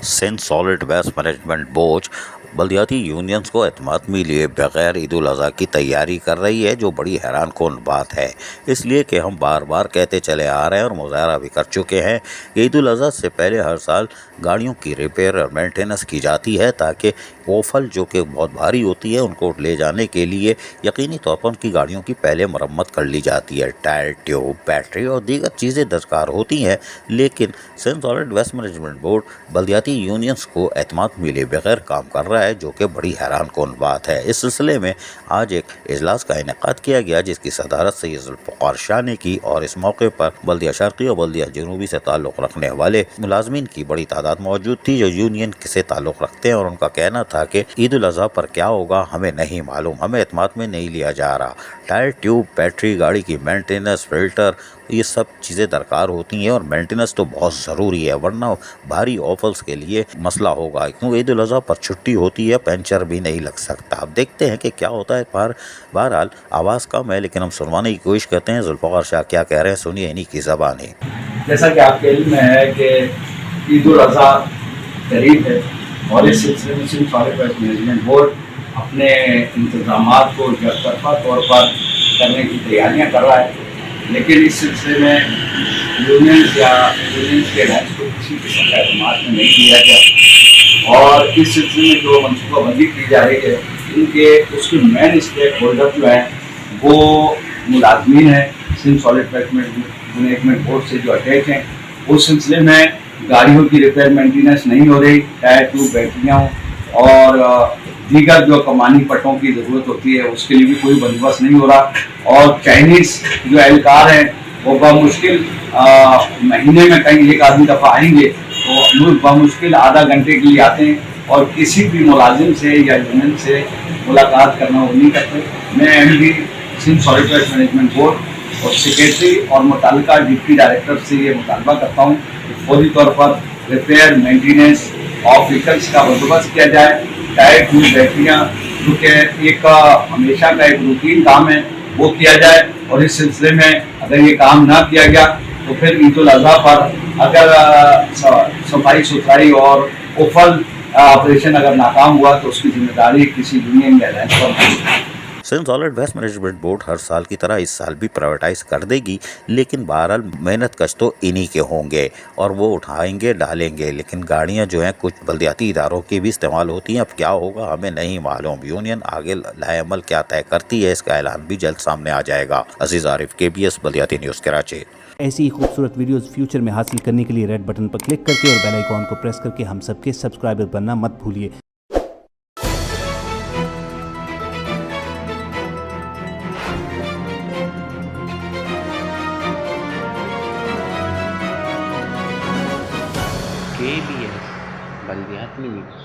Sindh solid waste management board बल्दियाती unions को एतमाद में लिए बगैर ईद उल अज़हा की तैयारी कर रही है, जो बड़ी हैरान कौन बात है। इसलिए कि हम बार बार कहते चले आ रहे हैं और मुज़ाहरा भी कर चुके हैं कि ईद उल अज़हा से पहले हर साल गाड़ियों की रिपेयर और मेंटेनेंस की जाती है, ताकि ओफल जो कि बहुत भारी होती है उनको ले जाने के लिए यकीनी तौर पर उनकी गाड़ियों की पहले मरम्मत कर ली जाती है। टायर, ट्यूब, बैटरी और दीगर चीज़ें दरकार होती हैं, लेकिन Sindh solid waste management board बल्दियाती यूनियंस को एतमाद मिले बगैर काम कर रहा है, जो कि बड़ी हैरान कौन बात है। इस सिलसिले में आज एक इजलास का इनेकाद किया गया, जिसकी सदारत सैयद जुल्फ़िकार शाह ने की और इस मौके पर बल्दिया शर्क़ी और बल्दिया जनूबी से ताल्लुक़ रखने वाले मुलाजमीन की बड़ी तादाद मौजूद थी, जो यूनियन से ताल्लुक़ रखते हैं। और उनका कहना था कि ईद उल अज़हा पर क्या होगा हमें नहीं मालूम, हमें एतमाद में नहीं लिया जा रहा। टायर, ट्यूब, बैटरी, गाड़ी की मेंटेनेंस, फिल्टर, ये सब चीज़ें दरकार होती हैं और मेंटेनेंस तो बहुत ज़रूरी है, वरना भारी ऑफल्स के लिए मसला होगा, क्योंकि ईद उल अज़हा पर छुट्टी होती है, पंचर भी नहीं लग सकता। अब देखते हैं कि क्या होता है। बहरहाल आवाज़ कम है, लेकिन हम सुनवाने की कोशिश करते हैं जुल्फ़िकार शाह क्या कह रहे हैं, सुनिए इन्हीं की ज़बानी। जैसा कि आपके इल्म में है कि ईद उल अज़हा करीब है और इस सिलसिले में Sindh solid waste management board अपने इंतजामात को एकतरफा तौर पर करने की तैयारियां कर रहा है, लेकिन इस सिलसिले में यूनियंस के रैंक्स को किसी किस्म का एतमाद में नहीं दिया गया और इस सिलसिले में जो मनसूबाबंदी की जा रही है इनके उसके मेन स्टेक होल्डर जो हैं वो मुलाजमीन हैं Sindh solid waste management board से जो अटैच हैं। उस सिलसिले में गाड़ियों की रिपेयर मेंटेनेंस नहीं हो रही, टायर, ट्यूब, बैटरियाँ और दीगर जो कमानी पट्टों की ज़रूरत होती है उसके लिए भी कोई बंदोबस्त नहीं हो रहा। और चाइनीज़ जो एहलकार हैं वो बमुश्किल महीने में कहीं एक आधी दफ़ा आएंगे तो बमुश्किल आधा घंटे के लिए आते हैं और किसी भी मुलाजिम से या यूनियन से मुलाकात करना वो नहीं करते। मैं MD Sindh solid waste management board और सेक्रेटरी और मुताल्लिका डिप्टी डायरेक्टर से ये मुतालबा करता हूँ कि फौरी तौर पर रिपेयर, मेंटेनेंस और व्हीकल्स का बंदोबस्त किया जाए। टायर, ट्यूब, बैटरियाँ जो कि एक हमेशा का एक रूटीन काम है वो किया जाए और इस सिलसिले में अगर ये काम ना किया गया तो फिर ईद उल अज़हा पर अगर सफाई सुथराई और ओफल ऑपरेशन अगर नाकाम हुआ तो उसकी जिम्मेदारी किसी यूनियन या रैंक पर नहीं। Sindh solid waste management board हर साल की तरह इस साल भी प्राइवेटाइज कर देगी, लेकिन बहरहाल मेहनत कश तो इन्हीं के होंगे और वो उठाएंगे डालेंगे, लेकिन गाड़ियां जो हैं कुछ बल्दियाती इदारों की भी इस्तेमाल होती हैं। अब क्या होगा हमें नहीं मालूम। यूनियन आगे लाएअमल क्या तय करती है, इसका ऐलान भी जल्द सामने आ जाएगा। अजीज आरिफ, KBS बल्दियाती न्यूज़, कराची। ऐसी ही खूबसूरत वीडियोस फ्यूचर में हासिल करने के लिए रेड बटन पर क्लिक करके और बेल आइकॉन को प्रेस करके हम सबके सब्सक्राइबर बनना मत भूलिए। KBS बल्दियाती न्यूज़।